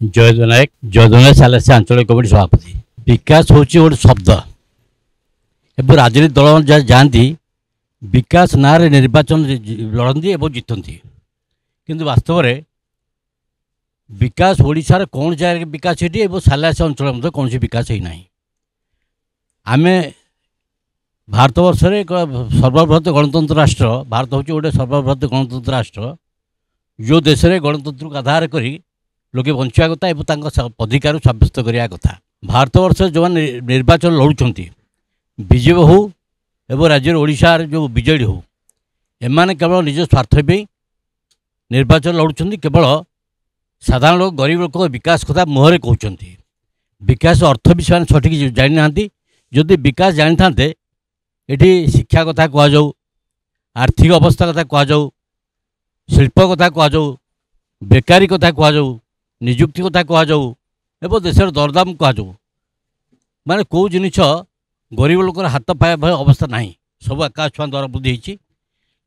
जयदेव नायक जयदेव सालेसी आंचलिक कमिटी सभापति। विकास हूँ गोटे शब्द एवं राजनीतिक दल जहाँ जाती विकास ना निर्वाचन लड़ती और जितती किंतु वास्तव में विकास ओडिशार कौन जगह विकास है सालासी अंचल मध्य कौन विकास ही ना। आम भारतवर्ष सर्वबृहत गणतंत्र राष्ट्र भारत हूँ गोटे सर्वबृहत गणतंत्र राष्ट्र जो देश में गणतंत्र को आधार करी लोके बंचा कथा और अधिकार सब्यस्त करने कथा। भारतवर्ष जो निर्वाचन लड़ुंट बीजेपी हो एवं राज्य ओडिशार जो बीजेडी हो एमाने केवल निज स्वार्थ निर्वाचन लड़ुंट केवल साधारण लोक गरीब लोक विकास कथा मुहर कहते विकास अर्थ विषय सठिक जानी ना जदि विकास जानी था ये शिक्षा कथा कहु आर्थिक अवस्था कथा कहु शिल्प कथा कहु बेकारी कथा कहु निजुक्ति कथा कहु एवं देशर दरदाम कहु माने कौ जिनिस गरीब लोकर हाथ पाया अवस्था ना सब आकाश छुआ दर वृद्धि होती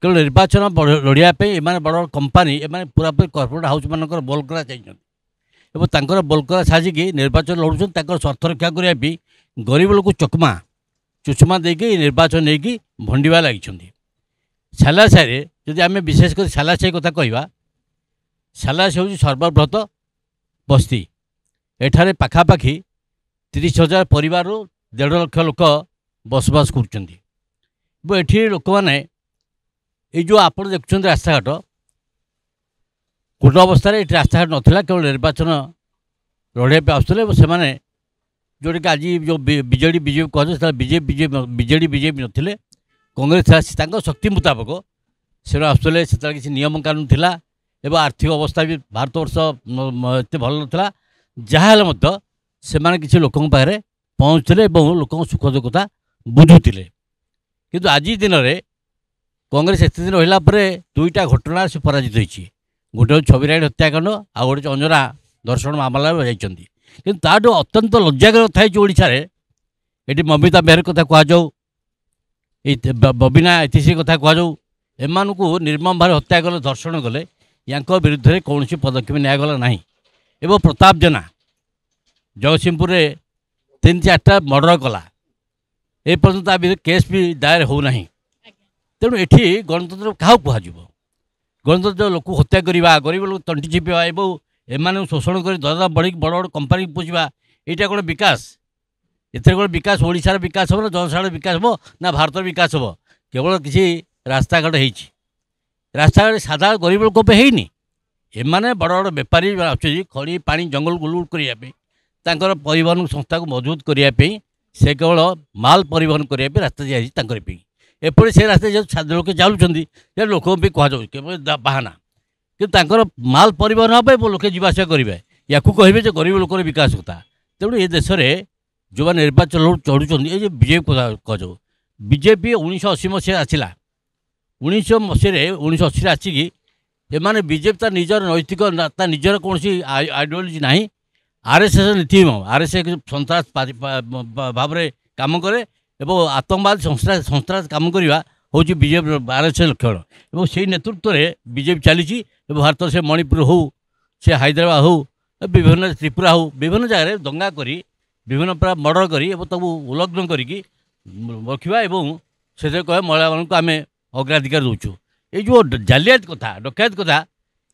केवल निर्वाचन लड़ापी एम बड़ कंपानी एम पूरापूरी कॉर्पोरेट हाउस मान बल करा चाहिए बल करा साजिकी निर्वाचन लड़ुन स्वार्थ रक्षा करने गरीब लोक चकमा चुचुमा देकी निर्वाचन नहीं भंडा लगी। सालासाई जदि आम विशेषकर सालासाई कथा कहवा सालासाई हूँ सर्वबृहत बस्ती एठारे पाखापाखि 30,000 परिवार 1.5 लाख लोक बसवास कर लोक मैंने ये जो आप देखुं रास्ताघाट कूट अवस्था ये रास्ताघाट नाला केवल निर्वाचन लड़ाई आसुले से जोटा कि आज जो बीजेडी बीजेपी कहते बीजेडी बीजेपी नथिले कांग्रेस शक्ति मुताबक से आसुले से किसी नियम कानून थिला एवं आर्थिक अवस्था भी भारतवर्ष एत भल नाला जहाँ से किसी लोक पाखे पहुँचते लोक सुख दुखता बुझुले किंतु आज दिन में कांग्रेस एत दिन रहा दुईटा घटना से पराजित होती गोटे छविराणी हत्याकांड आ गए अंजना दर्शन मामला जाइए कि ताठू अत्यंत लज्जाकर कथा है ओडिशा रे ये ममिता बेहर कथा कहु बबिना एथिसी कथा कहु एम को निर्मम भाव हत्या कले दर्शन कले या विरुद्ध में कौन पदक्षेप निगला ना एवं प्रताप जेना जगतसिंहपुर में 3-4टा मर्डर कला ए पर्यंत केस भी दायर होना तेणु ये गणतंत्र क्या कह गणतंत्र लोक हत्या करवा गरीब लोग तंटी चिपा एम शोषण कर दरदा बढ़ी बड़ बड़ कंपानी पोषा यहाँ कौन विकास एथेर कौन विकास ओडिशार विकास हम ना जनसाधारण विकास हम ना भारत विकास हम केवल किसी रास्ताघाट होती रास्ताघाट साधारण गरीब लोक होनी एमाने बड़ बड़ बेपारी आसुच्छी खड़ी पानी जंगल को लुट करने परिवहन संस्था को मजबूत करने से केवल माल परिवहन करने रास्ता दिखाई एपरी से रास्ता लोक चलुँच लोक भी कह बाहाना कि माल परिवहन हाँ लोके जावास करेंगे या कहे गरीब लोक विकास कथा तेणु ये देश में जो निर्वाचन चढ़ुं ये बीजेपी कह बीजेपी 1980 मसीह आसला 1900 मसीह 1980 आसिकी एमाने बीजेपी ता निजर नैतिक निजर कौन आइडियोलोजी ना आरएसएस नीति आरएसएस सन्त्रास भाव में कम करे एवं आतंकवाद संस्था कम करवा हूँ बीजेपी आरएसएस लक्षण और से नेतृत्व में बीजेपी चली भारत से मणिपुर हो से हैदराबाद हो विभिन्न त्रिपुरा हो विभिन्न जगह दंगा करी विभिन्न प्रकार मर्डर करी उल्लग्न करके रखा से कहे महिला मान आम अग्राधिकार दूचु ये जो जालियात कथा डकायत कथा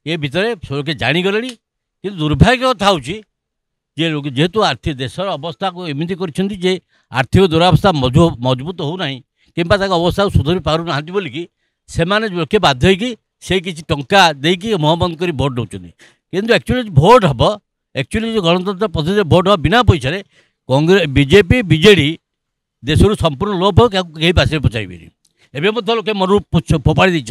ये भितर लोके जागले कि दुर्भाग्य कथा हूँ जेहेतु आर्थिक देशर अवस्था को एमती कर आर्थिक दुरावस्था मजबूत होना कि अवस्था को सुधरी पार ना बोलिकी से लोके बाध्य होगी से किसी टंका देकी मुह बंद कर भोट दौरान किंतु एक्चुअली भोट हम एक्चुअली जो गणतंत्र पद्धति भोट हम बिना पैसा कांग्रेस बीजेपी बीजेडी देश संपूर्ण लोप हो कहीं पास पचारे एवं लोके मन फोपाड़ी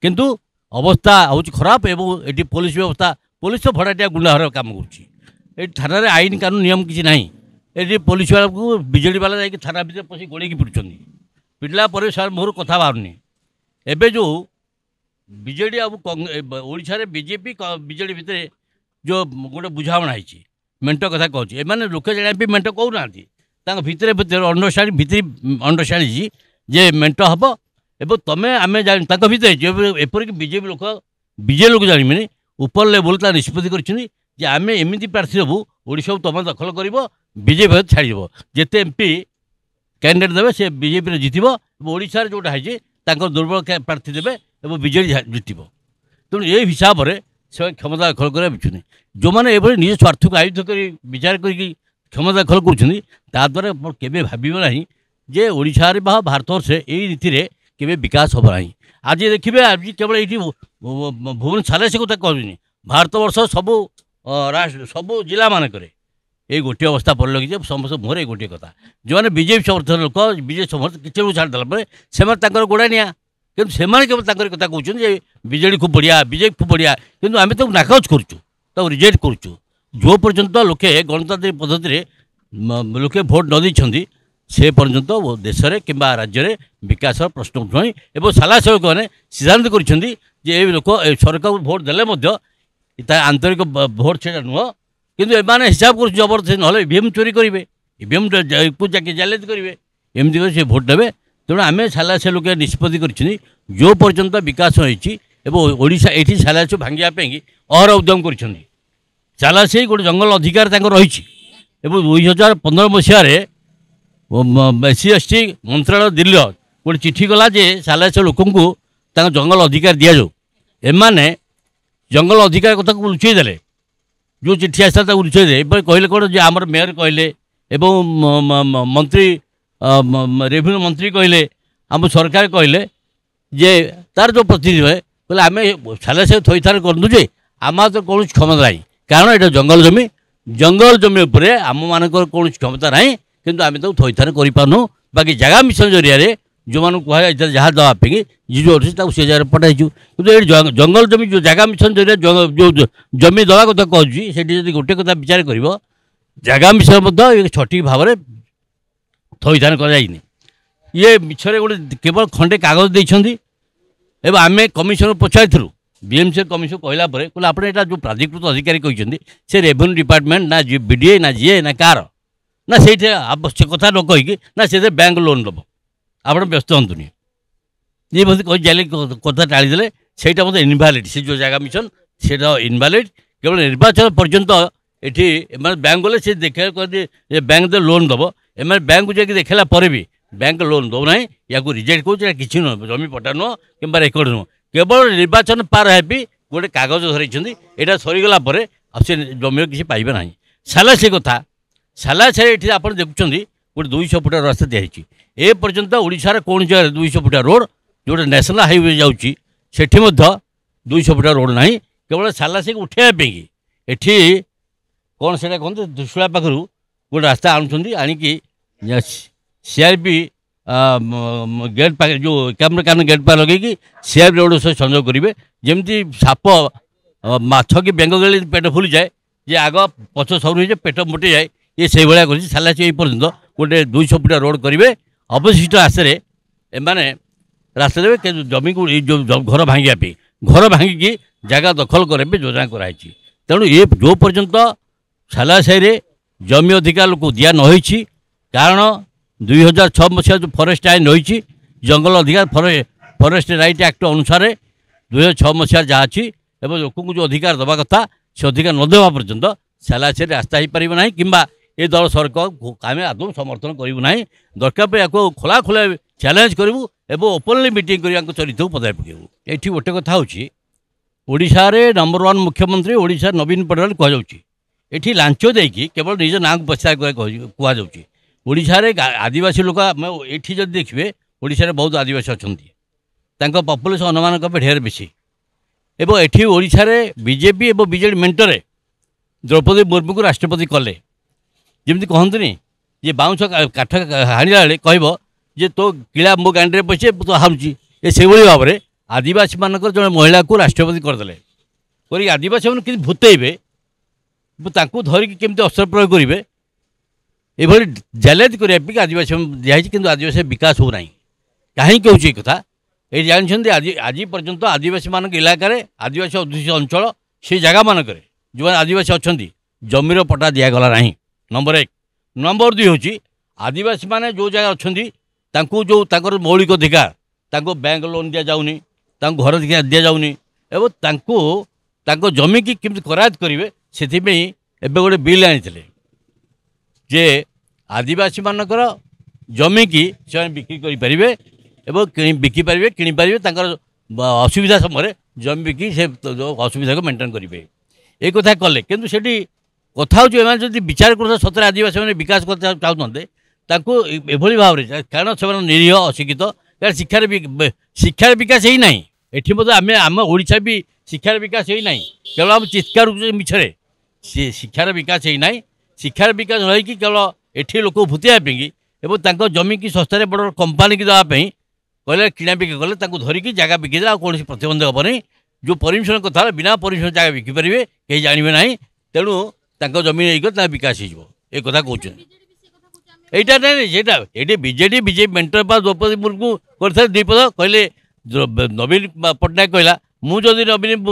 किंतु अवस्था हूँ खराब एवं ये पुलिस व्यवस्था पुलिस तो भड़ाटिया गुंडाहर काम कर थाना आईन कानून नियम किसी ना ये पुलिस वाला को बीजेडी वाला जाकि थाना भर पशि गोड़े पिटुंट पिटला सर मोहर कथा बाहर एवं जो बीजेडी ओडिशा रे बीजेपी बीजेडी भितर जो गोटे बुझाणा है मेट कथा कहूँ एम लोके जाना मेट कहूना भितर भितर अंडरस्टांडिंग भितर अंडरस्टांडिंग जे मेट हम एवं तुम आम भितर एपरिक बीजेपी लोक बीजे लोक जानवे ऊपर लेवल निष्पत्ति कर जे आम एमती प्रार्थी देवु ओडिशा को तुम दखल कर बीजेपी छाड़ब जिते एमपी कैंडिडेट देवे से बीजेपी जितब ओडिशा जोटा है दुर्बल प्रार्थी देवे और बीजेडी जितब तेणु ये हिसाब से क्षमता दखल कर बुझुनि जो मैंने ये निज स्वार्थ को आयुध कर विचार कर क्षमता दखल करा केवे भाव ना जे ओडिशा भारत वर्ष यही रीति केवे विकास हम ना आज देखिए आज केवल ये भुवन साले से कहूँ भारत वर्ष सबू सबू जिला मानक ये गोटे अवस्था परिलक्षित समस्त मुहर गोटे कथा जो मैंने बीजेपी समर्थन लोक बीजेपी समर्थन किसी को छाड़देला से गोड़ा निया कि केवल कथा कहते बीजेडी खूब बढ़िया बीजेपी खूब बढ़िया किंतु आम तो नाकच करूँ रिजेक्ट करूँ जो पर्यंत लोके गणतांत्रिक पद्धति लोके भोट न देती से पर्यंत देश में कि राज्य में विकास प्रश्न उठुना और साला सेवक मैंने सिद्धांत कर लोक सरकार भोट देले आंतरिक भोट से नुह किंतु एमाने हिसाब कर जबरदस्ती ना ईवीएम चोरी करेंगे ईवीएम को जाके चैलेंज करेंगे एमती कर भोट देवे तेणु आम साला से लोक निष्पत्ति कर जो पर्यंत विकास होशा ये साला से भांगापी अहर उद्यम कर साला से गोटे जंगल अधिकार रही 2015 मसीह एससी एसटी मंत्रालय दिल्ली गोटे चिठी गला जे साला से लोक जंगल अधिकार दि जाऊ एमाने जंगल अधिकार कथा को लुचई देले जो चिठी आसा लुचई दे कहले कौन जे आमर मेयर कहले मंत्री रेवेन्यू मंत्री कहले आम सरकार कहले जे तार जो प्रतिनिधि है बोले आम साले से थईथान करूँ जे आम तो कौन क्षमता ना कारण ये जंगल जमी उपर आम मान कौन क्षमता ना किंतु आम तो थईथान कर बाकी जगह मिशन जरिया जो मैंने कह जहाँ दवापी जो अच्छे से जगह पठाइचु कि जंगल जमी जो जगह मिशन जरिया जो जमी दवा कथा कहूँ से गोटे कथा विचार कर जगह मिशन सठिक भाव में थईथान कर ये मिछरे गोटे केवल खंडे कागज देते एवं आम कमिशन पचारू बीएमसी कमिशन कहला कहले आप जो प्राधिकृत अधिकारी कहते से रेवेन्यू डिपार्टमेंट ना बीडीए ना जीए ना कार ना से कथा न कहीकि ना से बैंक लोन दब आप व्यस्त हूँ ये मत कह कथा टाड़ीदे से मतलब इनभैलिड से जो जगह मिशन से इनभैलिड केवल निर्वाचन पर्यंत ये बैंक गले से देखे कहते बैंक दे लोन दब एम बैंक को जाकि देखला भी बैंक लोन दो ना या रिजेक्ट कौन किसी नुह जमी पट्टा नुह कि रेकर्ड नुह केवल निर्वाचन पार है गोटे कागज धरती यहाँ सरीगला से जमी किसी पाइबे ना साला से कथा साला से ये आप देखुं गोटे 200 फुट रास्ता दिखाई ए पर्यंत ओडिशार कौन जगह 200 फुट रोड जो नेशनल हाईवे जाऊँगी 200 फुट रोड ना केवल साला से उठाइबी एठी कौन से कहते धुसुला पाखर गोटे रास्ता आणुंट आणिकी सीआरपी गेट पाखे जो कैमरा कान गेट पाखे लगे सीआरपी रोड सह संजोग करेंगे जमी साप माछ कि बेंग गले पेट फुली जाए जे आग पछ सरू हो पेट मोटे जाए ये से भाया कर साला से पर्यंत गोटे 200 फुट रोड करेंगे अवशिष्ट आशे एमाने रास्ता देवे जमी को जो घर भांगापी घर भांगिकी जगह दखल करेंगे योजना कराई तेणु ये जो पर्यंत साला साई जमी अधिकार लोक दिया नही कारण 2006 मसीहा जो फरेस्ट आईन रही जंगल अधिकार फरेस्ट राइट एक्ट अनुसार 2006 मसीहा जहाँ अच्छी लोक जो अधिकार दवा कथा से अधिकार नदेवा पर्यंत साला से रास्ता हो पार ना कि ये दल सरकार आम आदौ समर्थन करूँ ना दरकार या खोला खोला चैलेंज करूँ एवं ओपनली मीटिंग कर चरित्र पदाय पकेबू ये गोटे कथा होशार नंबर 1 मुख्यमंत्री ओडिशा नवीन पटनायक कहुच्छी लांच देकी केवल निज ना पैसा कहुच्छी ओडिशारे आदिवासी लोक ये जब देखिए ओडिशारे बहुत आदिवासी अच्छा पपुलेसन अनुमान ढेर बेसी एवं ये ओडिशारे बीजेपी और बीजेडी मेंटरे द्रौपदी मुर्मू को राष्ट्रपति कले जमी कहतुनि जे बाउंश काठ हाणिला बेले कह जे तो किला मो गांडी पशे तो हाउची ये से भाव में आदिवासी मानक जड़े महिला को राष्ट्रपति करदे कर आदिवासी मैंने कि भूतेबे ताकू धरिकी केमती अस्त्र प्रयोग करेंगे ये चैलेंज करने आदिवासी दिखाई कि आदिवासी विकास हो ना कहीं कहूँ ये कथा ये जानते आज पर्यंत आदिवासी मान इलाकार आदिवासी अध्युषित अंचल से जगह मानक जो आदिवासी अच्छा जमीर पट्टा दिगला ना नंबर 1 नंबर 2 हूँ आदिवासी माने जो जगह अच्छा जो मौलिक अधिकार बैंक लोन दि जाऊनी घर दि जाऊनी एवं तांको जमी की केमती करायत करेंगे से गोटे बिल आनी जे आदिवासी मानकर जमी की से बिक्री करेंगे एवं बिकी पारे किपारे असुविधा समय जमी बिकी से असुविधा को मेन्टेन करेंगे ये कथा कले किंतु से कथा हूँ विचार कर सतरे आदिवासी मैंने विकास करते चाहते एभली भाव में कारण से निरीह अशिक्षित कारण शिक्षार विकास ही ना ये मतलब आम ओडिशा भी शिक्षार विकास ही ना केवल आम चित्कार मिछरे शिक्षार विकास ही ना शिक्षार विकास रही केवल एठी लोक भूतियापी एवं जमी की सस्तार बड़ कंपानी की देवाई कहले किଣା बिकी कले धरिकी जगह बिकीदे कौन प्रतिबंधक हेनी जो परमिशन कथा बिना परमिशन जगह बिकिपारे कहीं जानवे ना तेणु जमी नहीं विकास हो कथा कहते यहाँ ना ये BJD BJP mentor Draupadi Murmu कर द्विपद कहले नवीन पट्टनायक कहला मुझे नवीन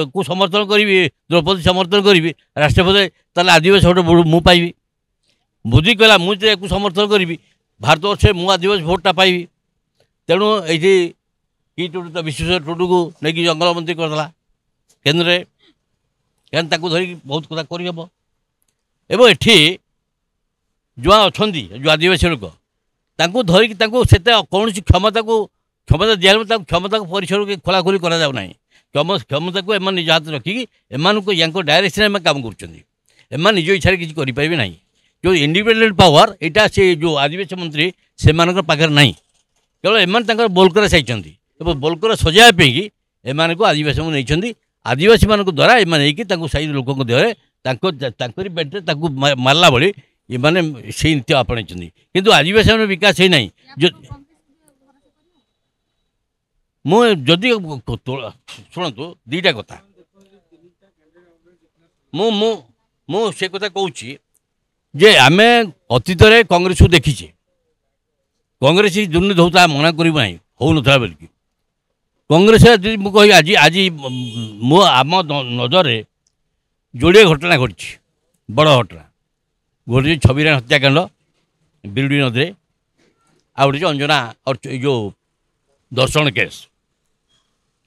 को समर्थन करी द्रौपदी समर्थन करी राष्ट्रपति ताल आदिवासी भोट मु पाइबी मोदी कहला मुझे समर्थन करी भारतवर्ष मु आदिवासी भोटा पाइबी तेणु ये कि टुडू तो विश्वेश्वर टुडू को लेकिन जंगल मंत्री करदेला केन्द्र क्या धरिक बहुत कथा करहब एवं एठी जो अच्छा जो आदिवासी लोक धरिक से कौन क्षमता को क्षमता दिया क्षमता परिसर के खोलाखोली कराना क्षमता को एम निज हाथ रखिकी एम डायरेक्शन में काम कर निज इच्छा किसी करें ना जो इंडिपेंडेंट पावर यहाँ से जो आदिवासी मंत्री से पाखे ना केवल एम बोलकर साइंट बोलकर सजावाई एम को आदिवासी नहीं आदिवासी मान द्वारा एम साई लोक देहरे बेटे मारला भाई ये मैंने से नीति आपणाई किंतु आदिवासी मान विकास ही ना जो मुझे शुणु दीटा कथा मु से कथा कहूँ जे आम अतीत कांग्रेस को देखीचे कांग्रेस दुर्नीति होता मना करना हो ना बोलिकी कांग्रेस मुझे आज आज मो आम नजर जोड़े घटना घटी बड़ घटना गोटे छविरान हत्याकांड बिरुडी नदी आ गोटे अंजना और जो दर्शन केस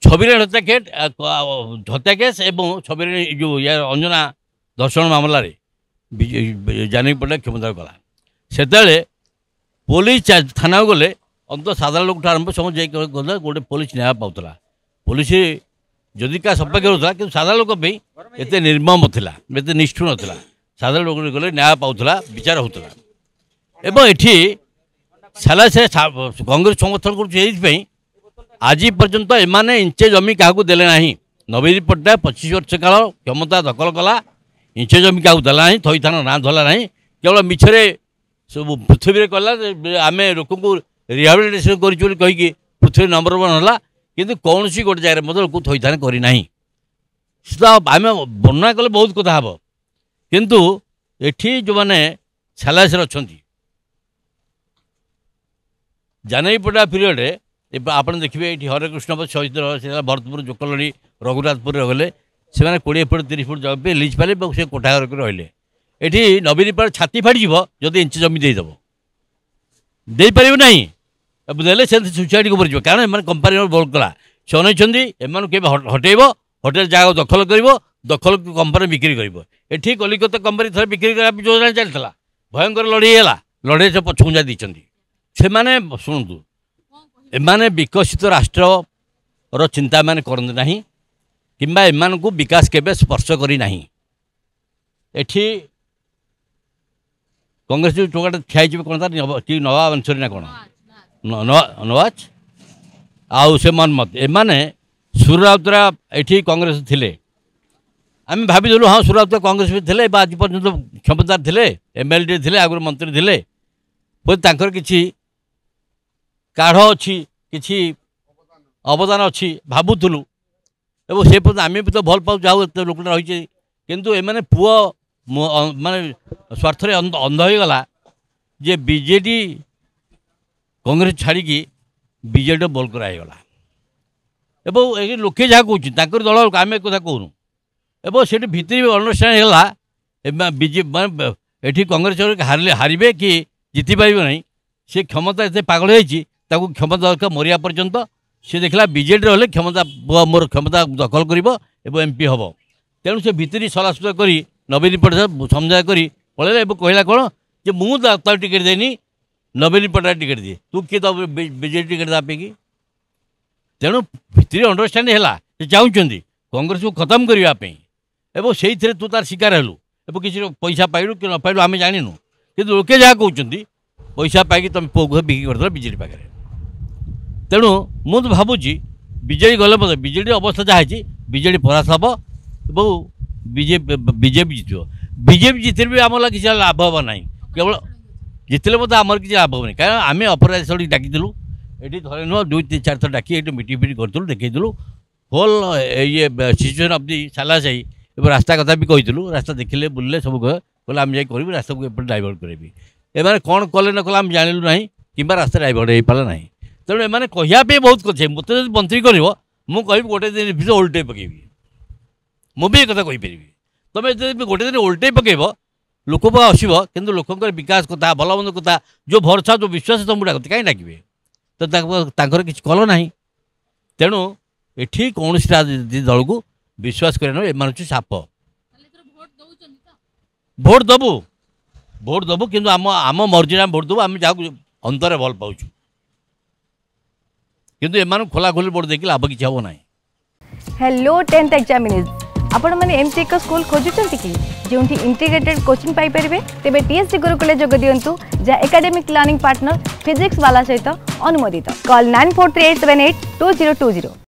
छविरान हत्या केस एवं छविरान जो यार अंजना दर्शन मामला जानवी पट्टनायक क्षमता कला से पुलिस थाना गले अंत साधारण लोक आरंभ समझ गला गोटे पुलिस न्याय पाला पुलिस जदि क्या सपक्ष होता कि साधारण लोक एत निर्मम था एत निष्ठुर नाला साधारण लोक गले न्याय पाला विचार होता एवं ये साला से कांग्रेस समर्थन कर आज पर्यंत एमाने इंचे जमी क्या देले ना नवीन पट्टनायक 25 वर्ष काल क्षमता दखल कला इंचे जमी क्या देला ना थईथान ना धला ना केवल मिछरे सब पृथ्वी कला आम लोक रिहाबिलिटेसन करी पृथ्वी नंबर 1 है कि कौन सी गोटे जगह मतलब लोक थईथान करना आम वर्णना कले बहुत कथा हम किंतु एठी जो मैंने सालास अच्छा जानवी पड़ा पीरियड आप देखिए ये हरे कृष्ण शहीद भरतपुर जोकलड़ी रघुनाथपुर गले से 20 फुट 30 फुट जगह लीज पाले से कोठाघर रही ये नवीन पर छाती फाड़ी जदि इंच जमी देदेव दे पारे ना देले से सुसाइड को पड़े कारण एम कंपानी बोल कला से अन के हटेब होटेल जगह दखल कर दखल कंपानी बिक्री कर कलिकता कंपानी थे बिक्री करने योजना चलता भयंकर लड़ाई है लड़ाई से पछुंजा देते से शुणु एमाने विकसित राष्ट्र चिंता मान करते ना कि एम को विकास केबे स्पर्श करना एठी कांग्रेस जो टोकाटा ठिया कौन कि नवाब अंसरी ना कौन नवाज आउ से मनमत एमाने सुर राउतरा ये कांग्रेस थिले आम भाविलु हाँ सुर राउतरा कांग्रेस भी थे आज पर्यटन क्षमतार थे एमएलडी थे आगुरी मंत्री थे किसी काढ़ अच्छी किसी अवदान अच्छी भावुलु एवं से आम भी तो भल पाऊ जाऊ एत लोक रही किंतु एमाने पुओ माने स्वार्थ अंध हो गला जे बीजेडी कांग्रेस छाड़ी बीजेडी बोल करागला एवं ये लोके जहाँ कह दल आम एक कथा कहूँ एवं से भितर अंडरस्टांड है बीजे ये कांग्रेस हारे कि जीति पारे ना सी क्षमता एत पागल हो क्षमता दरकार मरिया पर्यंत सी देखला बीजेडी रे क्षमता मोर क्षमता दखल कर एमपी हम तेणु से भितरी सलासुला कर नवीन पट्टनायक समझा कर पलैला कहला कौन जे मुझे टिकेट देनी नवीन पट्टनायक टिकेट दिए तू किए तो बीजेडी टिकेट दापेगी तेणु भितरी अंडरस्टांडिंग है चाहते कांग्रेस को खत्म करने एवं से तू तार शिकार हेलु एवं किसी पैसा पाइलु कि न पाइलु आम जानू कि लोके जहाँ कहते पैसा पाई तुम पुओ बिक्री करदेल बीजेडी पाखे तेणु मुझे भावुची बीजेडी गले मत बीजेडी अवस्था जहाँ बीजेडी परास्त हम और बीजेपी जित बीजेपी जितने भी आम किसी लाभ हम ना केवल जितने मत आमर किसी लाभ हम कहीं आम अपराध डाकी ये थे नुह 2-3-4 थर डाकी ये मीटिंग फिटिंग करूँ देखलु होल ये सिचुएसन अफ दि सालासाही रास्ता कथा भी कही रास्ता देखिले बुलिले सब कहले आम जाए रास्ता को एपटे डाइवर्ट करेंगे एमाने कौन कले न कले आम जानलु ना कि रास्ता डाइवर्ट हो पाला ना तेणु एमाने कहवाई बहुत कथे मत मंत्री कर मुझे गोटे दिन भर ओल्टे पकेबी मुझे कथा कहीपरि तुम गोटे दिन ओल्टे पकेब लोक आसब कि लोकंर विकास कथा भल मंद कथा जो भरसा जो विश्वास तुम डाक कहीं डाके तो किसी कल ना तेणु ये कौन राजनीति दल को विश्वास कर एम साप भोट दबु कि आम मर्जी भोट दबु आम जहाँ अंतर भल पाऊ किंतु एम खोला खोली भोट देखिए लाभ किसी हम ना। हेलो 10th एग्जामिनीज आपण मैंने एमती एक स्कूल खोजुंट कि जो इंटीग्रेटेड कोचिंग पाइपर तेरे टीएससी गुरुकुल जोग दिंतु जहाँ एकेडमिक लर्निंग पार्टनर फिजिक्स वाला सहित अनुमोदित कॉल 9438782020।